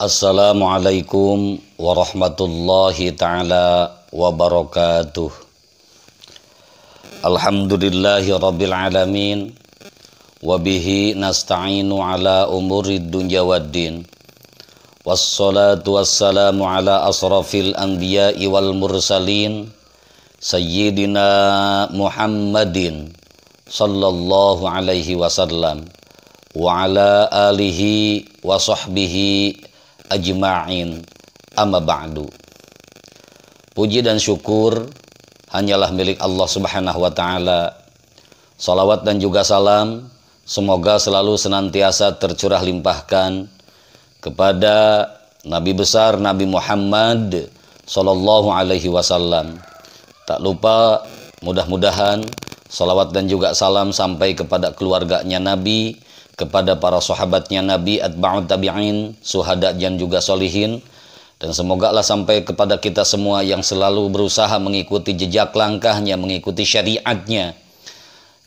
Assalamualaikum warahmatullahi ta'ala wabarakatuh. Alhamdulillahi rabbil alamin. Wabihi nasta'inu ala umurid dunya waddin. Wassalatu wassalamu ala asrafil anbiya'i wal mursalin. Sayyidina Muhammadin sallallahu alaihi wasallam. Wa ala alihi wa sahbihi ajma'in, amma ba'du. Puji dan syukur hanyalah milik Allah Subhanahu wa ta'ala. Salawat dan juga salam semoga selalu senantiasa tercurah limpahkan kepada Nabi besar Nabi Muhammad sallallahu alaihi wasallam. Tak lupa mudah-mudahan salawat dan juga salam sampai kepada keluarganya Nabi, kepada para sahabatnya Nabi, atba'ut tabi'in, suhada dan juga solihin. Dan semoga Allah sampai kepada kita semua yang selalu berusaha mengikuti jejak langkahnya, mengikuti syariatnya.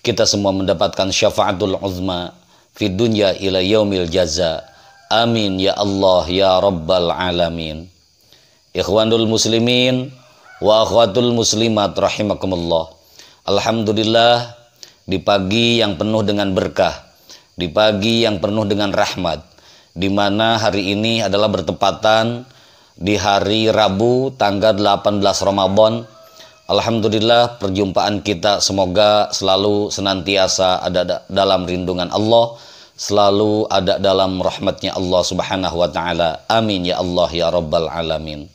Kita semua mendapatkan syafaatul uzma fi dunya ila yaumil jaza. Amin ya Allah ya Rabbal alamin. Ikhwanul muslimin wa akhwatul muslimat rahimakumullah. Alhamdulillah, di pagi yang penuh dengan berkah, di pagi yang penuh dengan rahmat, di mana hari ini adalah bertepatan di hari Rabu tanggal 18 Ramadan. Alhamdulillah, perjumpaan kita semoga selalu senantiasa ada dalam lindungan Allah, selalu ada dalam rahmatnya Allah Subhanahu wa ta'ala. Amin ya Allah ya Rabbal alamin.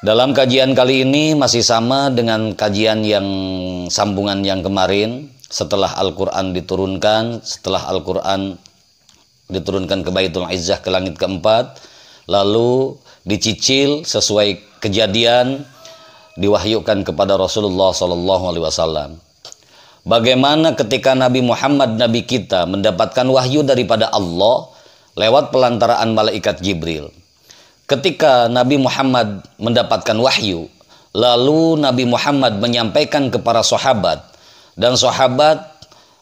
Dalam kajian kali ini masih sama dengan kajian yang sambungan yang kemarin. Setelah Al-Quran diturunkan, setelah Al-Quran diturunkan ke Baitul Izzah, ke langit keempat, lalu dicicil sesuai kejadian, diwahyukan kepada Rasulullah SAW. Bagaimana ketika Nabi Muhammad, Nabi kita, mendapatkan wahyu daripada Allah lewat pelantaraan malaikat Jibril. Ketika Nabi Muhammad mendapatkan wahyu, lalu Nabi Muhammad menyampaikan kepada sahabat, dan sahabat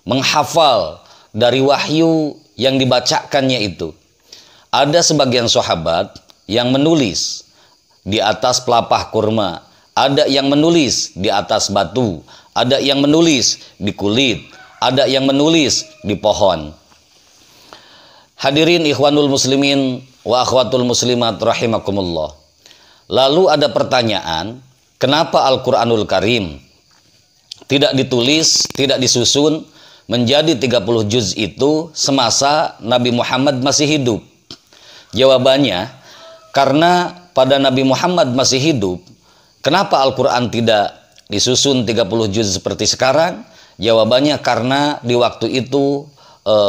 menghafal dari wahyu yang dibacakannya itu. Ada sebagian sahabat yang menulis di atas pelapah kurma, ada yang menulis di atas batu, ada yang menulis di kulit, ada yang menulis di pohon. Hadirin ikhwanul muslimin wa akhwatul muslimat rahimakumullah. Lalu ada pertanyaan, kenapa Al-Quranul Karim tidak ditulis, tidak disusun menjadi 30 juz itu semasa Nabi Muhammad masih hidup? Jawabannya, karena pada Nabi Muhammad masih hidup, kenapa Al-Quran tidak disusun 30 juz seperti sekarang? Jawabannya karena di waktu itu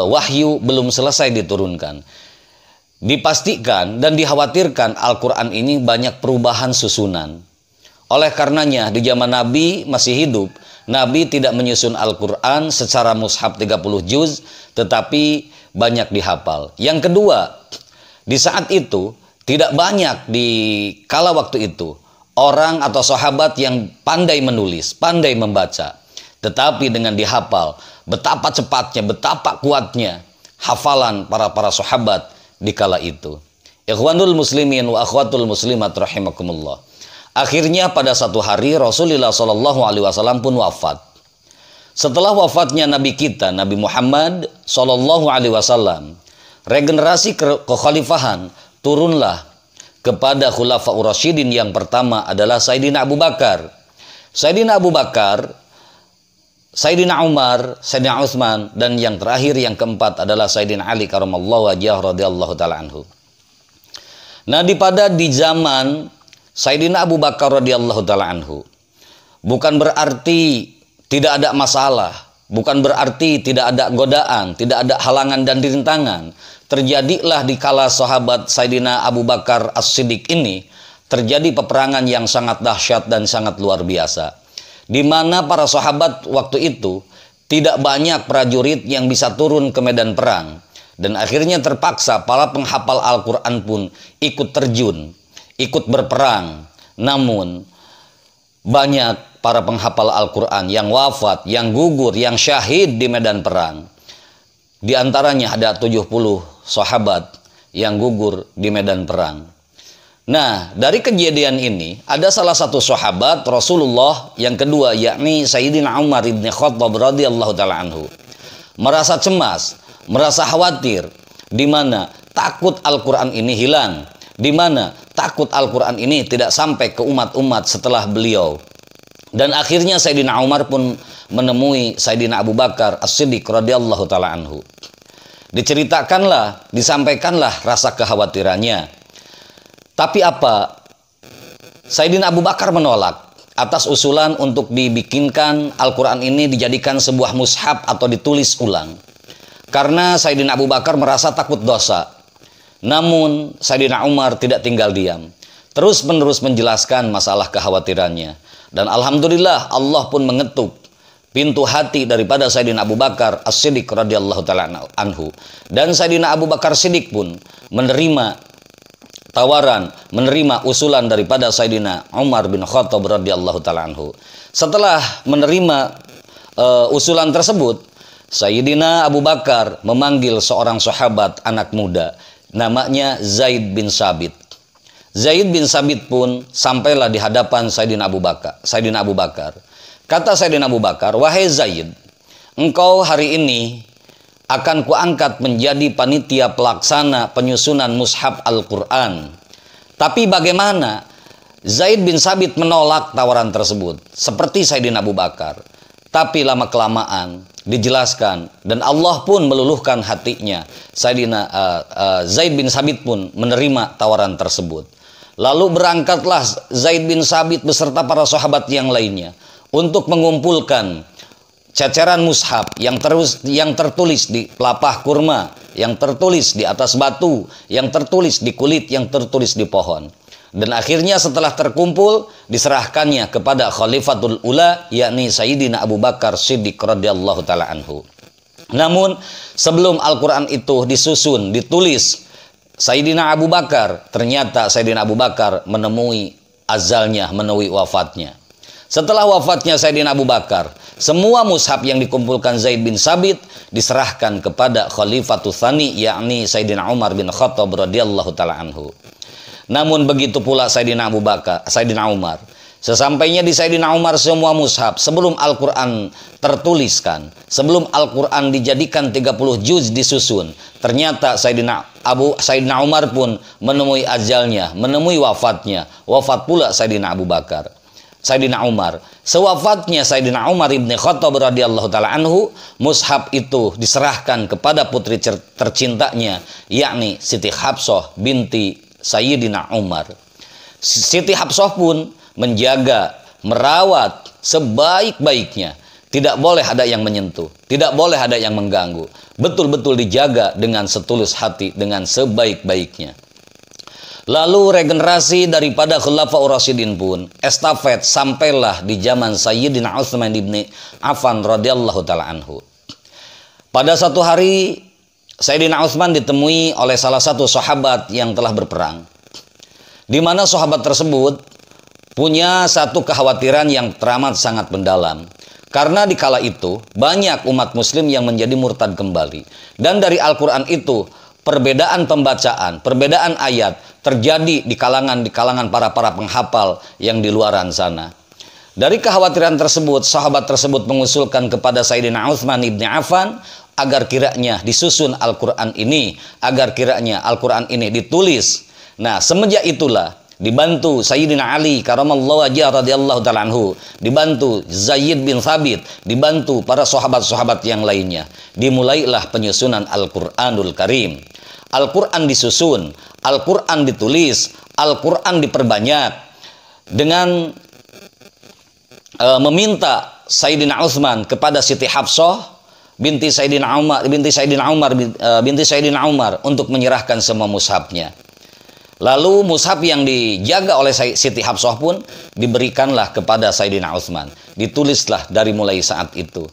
wahyu belum selesai diturunkan. Dipastikan dan dikhawatirkan Al-Quran ini banyak perubahan susunan. Oleh karenanya di zaman Nabi masih hidup, Nabi tidak menyusun Al-Quran secara mushaf 30 juz, tetapi banyak dihafal. Yang kedua, di saat itu tidak banyak di kala waktu itu orang atau sahabat yang pandai menulis, pandai membaca. Tetapi dengan dihafal, betapa cepatnya, betapa kuatnya hafalan para sahabat di kala itu. Ikhwanul muslimin wa akhwatul muslimat rahimakumullah. Akhirnya pada satu hari Rasulullah SAW pun wafat. Setelah wafatnya Nabi kita, Nabi Muhammad SAW, regenerasi kekhalifahan turunlah kepada Khulafaur Rasyidin. Yang pertama adalah Sayyidina Abu Bakar. Sayyidina Abu Bakar, Sayyidina Umar, Sayyidina Utsman, dan yang terakhir yang keempat adalah Sayyidina Ali karamallahu wajhah radhiyallahu ta'ala anhu. Nah, di zaman Sayyidina Abu Bakar radhiyallahu ta'ala anhu, bukan berarti tidak ada masalah, bukan berarti tidak ada godaan, tidak ada halangan dan rintangan. Terjadilah di kala sahabat Sayyidina Abu Bakar As-Siddiq ini, terjadi peperangan yang sangat dahsyat dan sangat luar biasa. Di mana para sahabat waktu itu tidak banyak prajurit yang bisa turun ke medan perang. Dan akhirnya terpaksa para penghafal Al-Quran pun ikut terjun, ikut berperang. Namun banyak para penghafal Al-Quran yang wafat, yang gugur, yang syahid di medan perang. Di antaranya ada 70 sahabat yang gugur di medan perang. Nah, dari kejadian ini ada salah satu sahabat Rasulullah yang kedua, yakni Sayyidina Umar bin Khattab radhiyallahu taala anhu, merasa cemas, merasa khawatir, di mana takut Al-Quran ini hilang, di mana takut Al-Quran ini tidak sampai ke umat-umat setelah beliau. Dan akhirnya Sayyidina Umar pun menemui Sayyidina Abu Bakar As-Siddiq radhiyallahu taala anhu. Diceritakanlah, disampaikanlah rasa kekhawatirannya. Tapi apa? Sayyidina Abu Bakar menolak atas usulan untuk dibikinkan Al-Quran ini dijadikan sebuah mushaf atau ditulis ulang. Karena Sayyidina Abu Bakar merasa takut dosa. Namun Sayyidina Umar tidak tinggal diam, terus-menerus menjelaskan masalah kekhawatirannya. Dan alhamdulillah Allah pun mengetuk pintu hati daripada Sayyidina Abu Bakar As-Siddiq radhiyallahu taala anhu. Dan Sayyidina Abu Bakar Siddiq pun menerima tawaran, menerima usulan daripada Sayyidina Umar bin Khattab radhiyallahu taala anhu. Setelah menerima usulan tersebut, Sayyidina Abu Bakar memanggil seorang sahabat anak muda, namanya Zaid bin Sabit. Zaid bin Sabit pun sampailah di hadapan Sayyidina Abu Bakar. Kata Sayyidina Abu Bakar, "Wahai Zaid, engkau hari ini akan kuangkat menjadi panitia pelaksana penyusunan mushaf Al-Quran." Tapi bagaimana? Zaid bin Sabit menolak tawaran tersebut, seperti Sayyidina Abu Bakar. Tapi lama-kelamaan dijelaskan dan Allah pun meluluhkan hatinya. Sayyidina Zaid bin Sabit pun menerima tawaran tersebut. Lalu berangkatlah Zaid bin Sabit beserta para sahabat yang lainnya untuk mengumpulkan ceceran mushaf yang tertulis di pelapah kurma, yang tertulis di atas batu, yang tertulis di kulit, yang tertulis di pohon. Dan akhirnya setelah terkumpul diserahkannya kepada Khalifatul Ula, yakni Sayyidina Abu Bakar Siddiq radhiyallahu taala anhu. Namun sebelum Al-Quran itu disusun, ditulis Sayyidina Abu Bakar, ternyata Sayyidina Abu Bakar menemui azalnya, menemui wafatnya. Setelah wafatnya Sayyidina Abu Bakar, semua mushaf yang dikumpulkan Zaid bin Sabit diserahkan kepada Khalifatul Tsani, yakni Sayyidina Umar bin Khattab radhiyallahu taala anhu. Namun begitu pula Sayyidina Umar. Sesampainya di Sayyidina Umar, semua mushaf sebelum Al-Quran tertuliskan, sebelum Al-Quran dijadikan 30 juz disusun, ternyata Sayyidina Umar pun menemui ajalnya, menemui wafatnya. Wafat pula Sayyidina Abu Bakar. Sayyidina Umar, sewafatnya Sayyidina Umar ibn Khattab radhiyallahu taala anhu, mushaf itu diserahkan kepada putri tercintanya, yakni Siti Hafsah binti Sayyidina Umar. Siti Hafsah pun menjaga, merawat sebaik-baiknya. Tidak boleh ada yang menyentuh, tidak boleh ada yang mengganggu. Betul-betul dijaga dengan setulus hati, dengan sebaik-baiknya. Lalu regenerasi daripada Khulafaur Rasyidin pun estafet sampailah di zaman Sayyidina Utsman bin Affan radhiyallahu taala anhu. Pada satu hari Sayyidina Utsman ditemui oleh salah satu sahabat yang telah berperang, di mana sahabat tersebut punya satu kekhawatiran yang teramat sangat mendalam. Karena di kala itu banyak umat muslim yang menjadi murtad kembali. Dan dari Al-Quran itu perbedaan pembacaan, perbedaan ayat terjadi di kalangan para penghafal yang di luaran sana. Dari kekhawatiran tersebut, sahabat tersebut mengusulkan kepada Sayyidina Utsman ibn Affan agar kiranya disusun Al-Quran ini, agar kiranya Al-Quran ini ditulis. Nah, semenjak itulah dibantu Sayyidina Ali karamallahu wajhahu radhiyallahu taala anhu, dibantu Zaid bin Thabit, dibantu para sahabat-sahabat yang lainnya, dimulailah penyusunan Al-Qur'anul Karim. Al-Qur'an disusun, Al-Qur'an ditulis, Al-Qur'an diperbanyak dengan meminta Sayyidina Utsman kepada Siti Hafsah binti Sayyidina Umar untuk menyerahkan semua mushafnya. Lalu mushaf yang dijaga oleh Siti Hafsah pun diberikanlah kepada Sayyidina Utsman. Ditulislah dari mulai saat itu.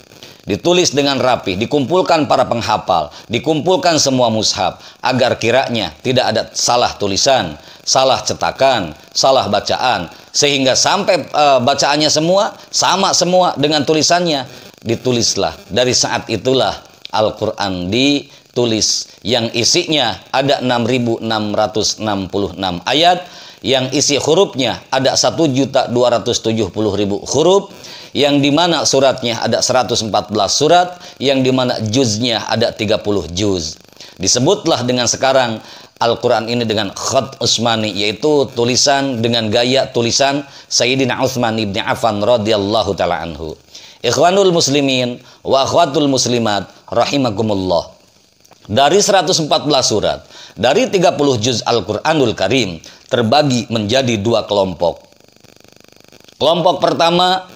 Ditulis dengan rapi, dikumpulkan para penghafal, dikumpulkan semua mushaf agar kiranya tidak ada salah tulisan, salah cetakan, salah bacaan, sehingga sampai bacaannya semua sama semua dengan tulisannya. Ditulislah. Dari saat itulah Al-Quran tulis yang isinya ada 6.666 ayat, yang isi hurufnya ada 1.270.000 huruf, yang dimana suratnya ada 114 surat, yang dimana juznya ada 30 juz. Disebutlah dengan sekarang Al-Quran ini dengan khat Utsmani, yaitu tulisan dengan gaya tulisan Sayyidina Utsman ibn Affan radhiyallahu ta'ala anhu. Ikhwanul muslimin wa akhwatul muslimat rahimakumullah. Dari 114 surat, dari 30 juz Al-Quranul Karim terbagi menjadi dua kelompok. Kelompok pertama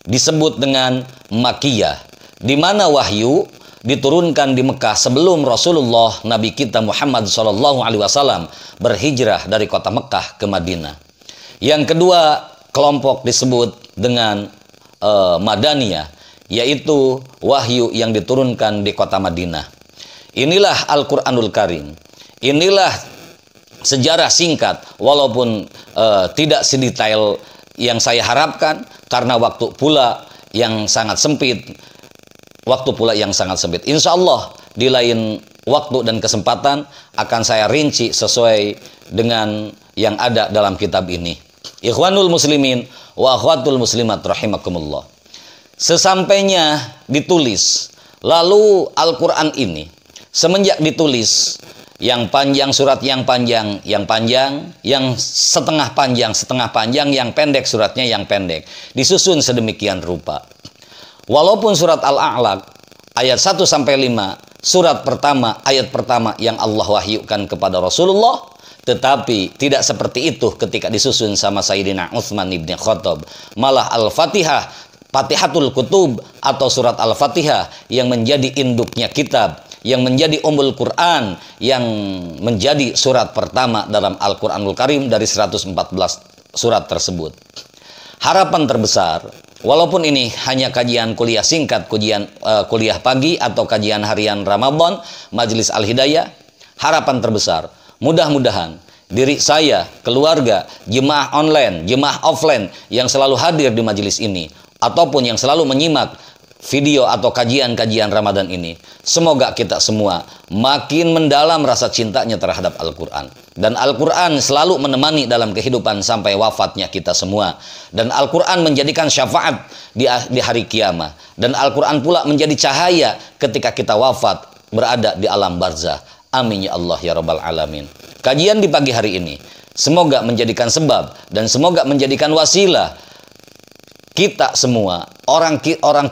disebut dengan Makkiyah, di mana wahyu diturunkan di Mekah sebelum Rasulullah Nabi kita Muhammad SAW berhijrah dari kota Mekah ke Madinah. Yang kedua kelompok disebut dengan Madaniyah, yaitu wahyu yang diturunkan di kota Madinah. Inilah Al-Quranul Karim. Inilah sejarah singkat, walaupun tidak sedetail yang saya harapkan, karena waktu pula yang sangat sempit. Insya Allah di lain waktu dan kesempatan akan saya rinci sesuai dengan yang ada dalam kitab ini. Ikhwanul muslimin wa akhwatul muslimat rahimakumullah. Sesampainya ditulis, lalu Al-Quran ini semenjak ditulis, yang panjang surat yang panjang, yang setengah panjang, yang pendek suratnya yang pendek, disusun sedemikian rupa. Walaupun surat Al-A'laq ayat 1-5, surat pertama, ayat pertama yang Allah wahyukan kepada Rasulullah, tetapi tidak seperti itu ketika disusun sama Sayyidina Utsman ibn Khattab. Malah Al-Fatihah, Fatihatul Kutub atau surat Al-Fatihah yang menjadi induknya kitab, yang menjadi ummul Quran, yang menjadi surat pertama dalam Al-Quranul Karim dari 114 surat tersebut. Harapan terbesar, walaupun ini hanya kajian kuliah singkat, kuliah pagi atau kajian harian Ramadan, Majelis Al-Hidayah, harapan terbesar, mudah-mudahan diri saya, keluarga, jemaah online, jemaah offline yang selalu hadir di majelis ini, ataupun yang selalu menyimak video atau kajian-kajian Ramadan ini, semoga kita semua makin mendalam rasa cintanya terhadap Al-Quran. Dan Al-Quran selalu menemani dalam kehidupan sampai wafatnya kita semua. Dan Al-Quran menjadikan syafaat di hari kiamat. Dan Al-Quran pula menjadi cahaya ketika kita wafat berada di alam barzah. Amin ya Allah ya Rabbal Alamin. Kajian di pagi hari ini semoga menjadikan sebab dan semoga menjadikan wasilah kita semua, orang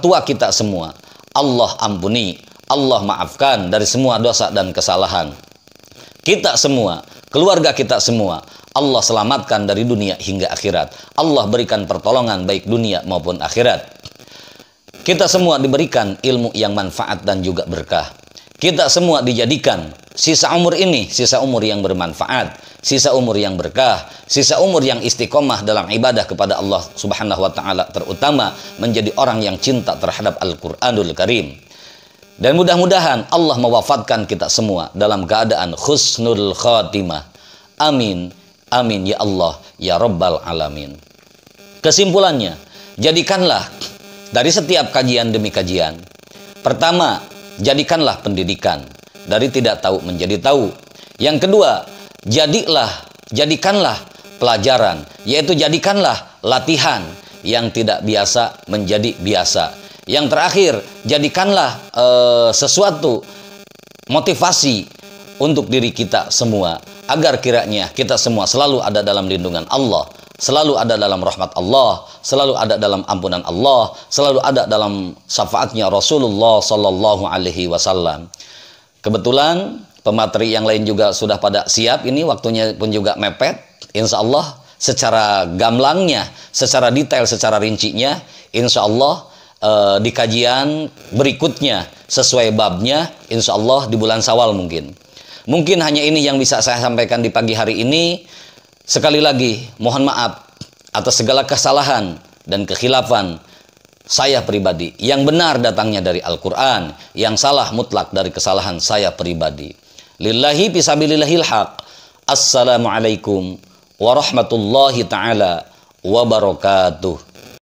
tua kita semua, Allah ampuni, Allah maafkan dari semua dosa dan kesalahan. Kita semua, keluarga kita semua, Allah selamatkan dari dunia hingga akhirat. Allah berikan pertolongan baik dunia maupun akhirat. Kita semua diberikan ilmu yang manfaat dan juga berkah. Kita semua dijadikan sisa umur ini, sisa umur yang bermanfaat, sisa umur yang berkah, sisa umur yang istiqomah dalam ibadah kepada Allah Subhanahu wa Ta'ala, terutama menjadi orang yang cinta terhadap Al-Quranul Karim. Dan mudah-mudahan Allah mewafatkan kita semua dalam keadaan husnul khatimah. Amin, amin ya Allah ya Rabbal Alamin. Kesimpulannya, jadikanlah dari setiap kajian demi kajian, pertama, jadikanlah pendidikan dari tidak tahu menjadi tahu. Yang kedua, jadikanlah pelajaran, yaitu jadikanlah latihan yang tidak biasa menjadi biasa. Yang terakhir, jadikanlah sesuatu motivasi untuk diri kita semua, agar kiranya kita semua selalu ada dalam lindungan Allah, selalu ada dalam rahmat Allah, selalu ada dalam ampunan Allah, selalu ada dalam syafaatnya Rasulullah Sallallahu Alaihi Wasallam. Kebetulan pemateri yang lain juga sudah pada siap, ini waktunya pun juga mepet. Insya Allah secara gamblangnya, secara detail, secara rincinya, insya Allah di kajian berikutnya sesuai babnya, insya Allah di bulan Syawal mungkin. Mungkin hanya ini yang bisa saya sampaikan di pagi hari ini. Sekali lagi mohon maaf atas segala kesalahan dan kekhilafan saya pribadi. Yang benar datangnya dari Al-Quran, yang salah mutlak dari kesalahan saya pribadi. Lillahi fisabilillahil haq. Assalamualaikum warahmatullahi ta'ala wabarakatuh.